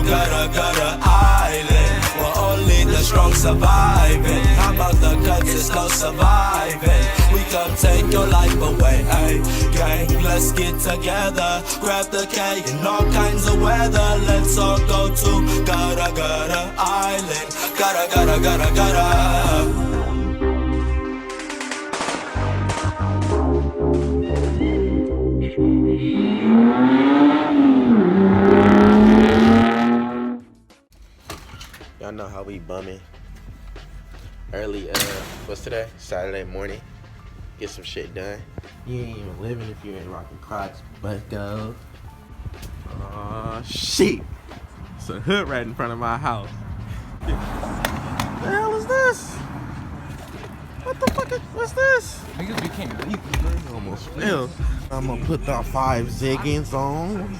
Gutter island, where only the strong surviving. How about the cuts, it's no surviving. We come take your life away, ay, gang, let's get together. Grab the K in all kinds of weather. Let's all go to Gutter island. Gutter. Y'all know how we bumming. Early, what's today? Saturday morning. Get some shit done. You ain't even living if you ain't rocking Crocs, but go. Aw, shit. It's a hood right in front of my house. The hell is this? What the fuck what's this? Niggas, we can't leave. Almost fell. I'm gonna put the 5 ziggins on.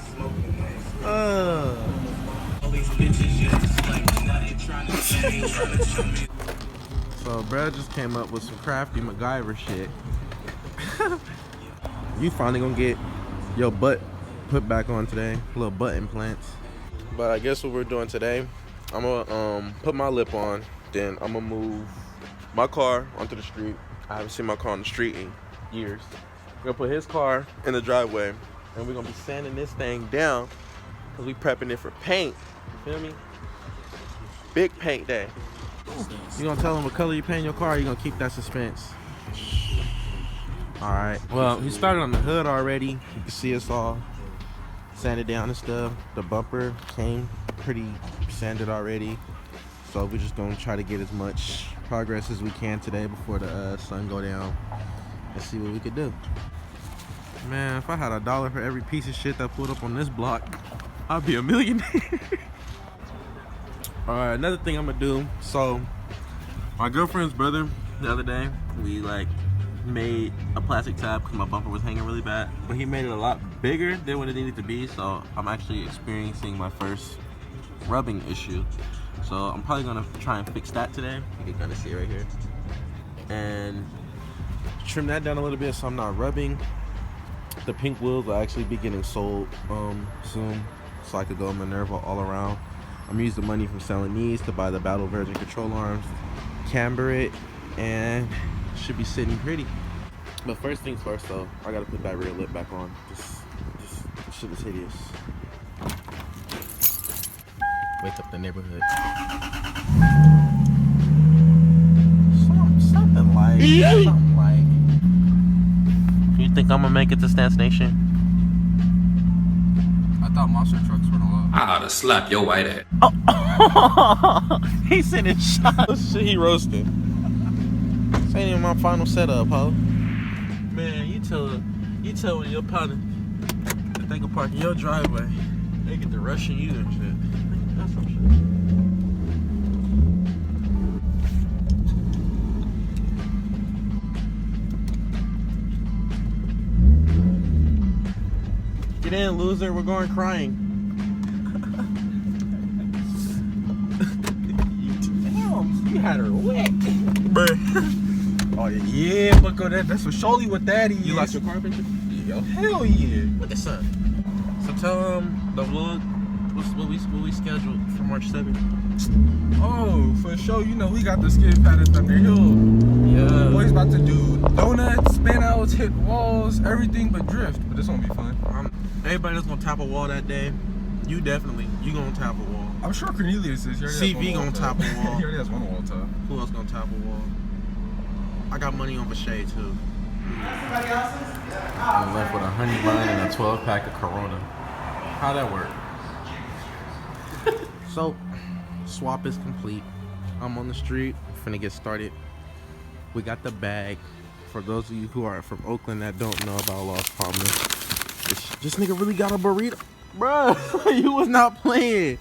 So bruh just came up with some crafty MacGyver shit. You finally gonna get your butt put back on today. Little butt implants. But I guess what we're doing today, I'm gonna put my lip on, then I'm gonna move my car onto the street. I haven't seen my car on the street in years. We're gonna put his car in the driveway, and we're gonna be sanding this thing down because we prepping it for paint. You feel me? Big paint day. You gonna tell him what color you paint your car, or you gonna keep that suspense? Alright, well, he started on the hood already. You can see us all sanded down and stuff. The bumper came pretty sanded already. So we're just gonna try to get as much progress as we can today before the sun go down and see what we could do. Man, if I had $1 for every piece of shit that pulled up on this block, I'd be a millionaire. Alright, another thing I'm gonna do. So my girlfriend's brother the other day, we like made a plastic tab because my bumper was hanging really bad, but he made it a lot bigger than what it needed to be. So I'm actually experiencing my first rubbing issue. So I'm probably gonna try and fix that today. You can kind of see it right here, and trim that down a little bit so I'm not rubbing. The pink wheels will actually be getting sold soon, so I could go Minerva all around. I'm gonna use the money from selling these to buy the Battle Virgin control arms, camber it, and it should be sitting pretty. But first things first though, I gotta put that rear lip back on. This shit is hideous. Wake up the neighborhood. Something like. You think I'm gonna make it to Stance Nation? I thought monster trucks were allowed. I oughta slap your white ass. Oh, he sending shots. Shit, he roasted. This ain't even my final setup, ho. Man, you tell when your partner that they can park in your driveway, they get to rushing you and shit. That's some shit. Get in, loser. We're going crying. Damn, you had her wet. Bruh. Oh, yeah, bucko. That's for surely what that is. You lost your car, bitch? Yo, hell yeah. Look at son. So tell them the vlog, what we scheduled for March 7th. Oh, for sure. You know, we got the skid pad at Thunder Hill. Yeah. Boys about to do donuts, spin outs, hit walls, everything but drift. But this gonna be fun. Everybody that's gonna tap a wall that day, you gonna tap a wall. I'm sure Cornelius is. CV gonna tap a wall. He already has one wall top. Who else gonna tap a wall? I got money on Vache too. I'm left with a honey bun and a 12 pack of Corona. How'd that work? So, swap is complete. I'm on the street, finna get started. We got the bag. For those of you who are from Oakland that don't know about Las Palmas, this nigga really got a burrito. Bruh, you was not playing.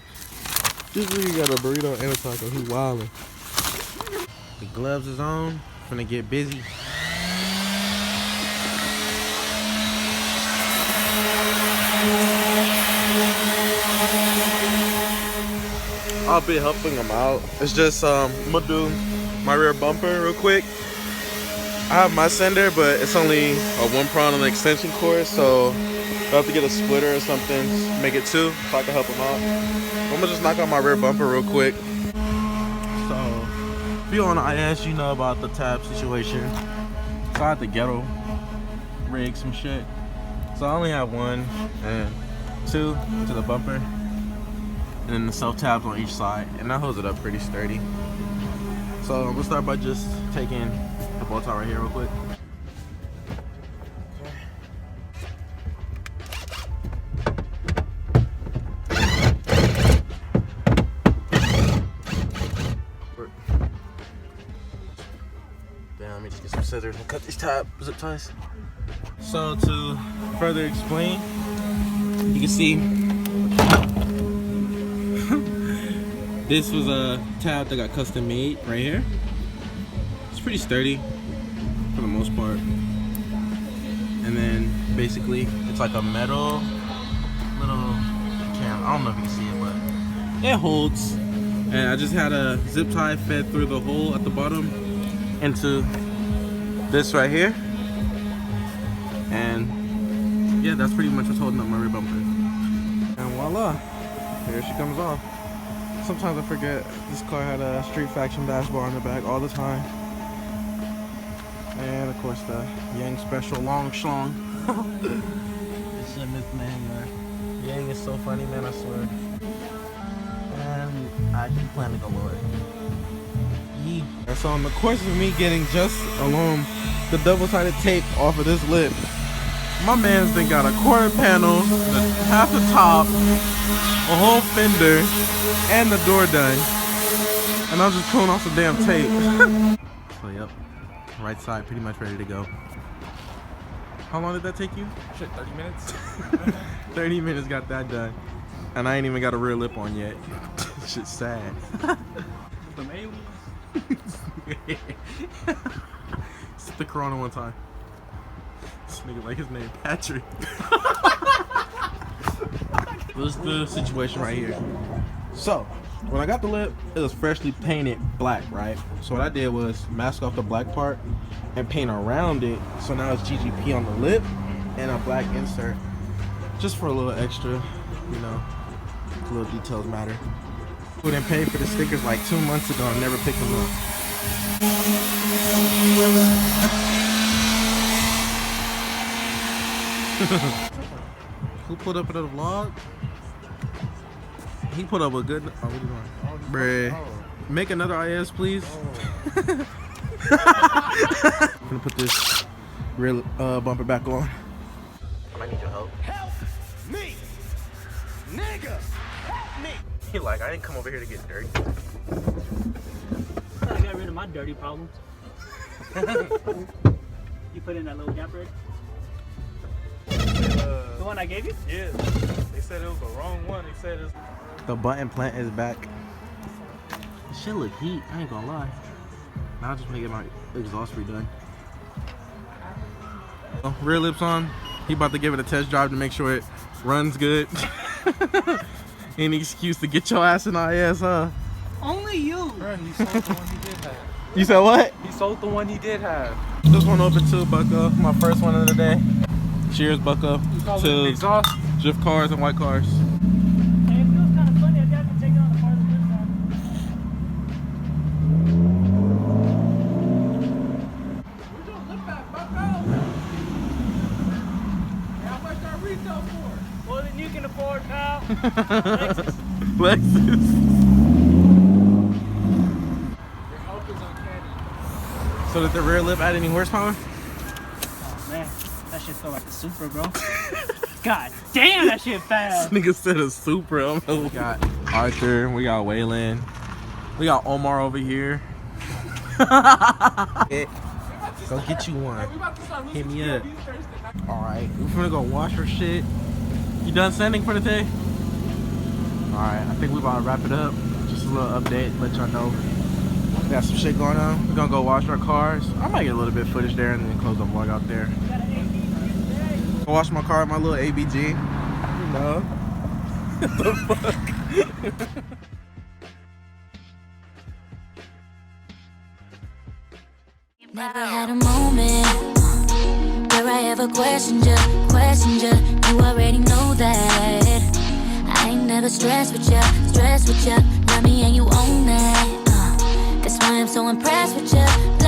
This nigga got a burrito and a taco. He wildin'. The gloves is on. Finna get busy. I'll be helping him out. It's just I'm gonna do my rear bumper real quick. I have my sender, but it's only a 1 prong on the extension cord, so I'll have to get a splitter or something, make it 2 so I can help him out. I'm gonna just knock out my rear bumper real quick. So, if you on IS, you know about the tab situation. So I had to ghetto rig some shit. So I only have 1 and 2 to the bumper. And then the self tabs on each side. And that holds it up pretty sturdy. So I'm gonna start by just taking the bow tie right here real quick. Damn, let me just get some scissors and cut these zip ties. So to further explain, you can see this was a tab that got custom made right here. It's pretty sturdy for the most part. And then basically it's like a metal little cam. I don't know if you can see it, but it holds. And I just had a zip tie fed through the hole at the bottom into this right here. And yeah, that's pretty much what's holding up my rear bumper. And voila, here she comes off. Sometimes I forget this car had a Street Faction bash bar on the back all the time. And of course the Yang Special long schlong. This shit missed my hanger. Yang is so funny, man, I swear. And I actually plan to go lower. And so in the course of me getting just alone the double-sided tape off of this lip, my man's then got a quarter panel, half the top, a whole fender, and the door done. And I'm just pulling off some damn tape. So yep, right side pretty much ready to go. How long did that take you? Shit, 30 minutes. 30 minutes got that done. And I ain't even got a rear lip on yet. Shit's sad. Some aliens. Sip the Corona one time. This nigga like his name Patrick. This is the situation right here. So, when I got the lip, it was freshly painted black, right? So what I did was mask off the black part and paint around it. So now it's GGP on the lip and a black insert. Just for a little extra, you know, little details matter. Who didn't pay for the stickers like 2 months ago and never picked them up. Who put up another vlog? He put up a good. Oh, what are you doing? Bruh. Make another IS, please. I'm gonna put this rear bumper back on. I might need your help. Help me, nigga! Help me! He like, I didn't come over here to get dirty. I got rid of my dirty problems. You put in that little gap right? The one I gave you? Yeah, they said it was the wrong one. They said it's... The button plant is back. This shit look heat, I ain't gonna lie. Now I just wanna get my exhaust redone. Oh, rear lips on. He about to give it a test drive to make sure it runs good. Any excuse to get your ass in IS, huh? Only you! Bro, he sold the one he did have. You said what? He sold the one he did have. This one open too, Bucko. My first one of the day. Cheers, Bucko. You call it To an exhaust? drift cars and white cars. Hey, it feels kind of funny. I got to take it on the part of the good side. Where's your lip at, Bucko? How much that retail for? More than you can afford, pal. Lexus. Lexus. Your help is uncanny. So did the rear lip add any horsepower? Oh, man. That shit felt like a Supra, bro. God damn, that shit fast. Nigga said a Supra. We got Arthur, we got Waylon, we got Omar over here. Go get you one. Hit me up. Alright, we're gonna go wash our shit. You done sanding for the day? Alright, I think we about to wrap it up. Just a little update, let y'all know. We got some shit going on. We're gonna go wash our cars. I might get a little bit of footage there and then close the vlog out there. I wash my car with my little ABG. You know. What the fuck? Never had a moment where I ever questioned you, you already know that. I ain't never stressed with you, love me and you own that. That's why I'm so impressed with you.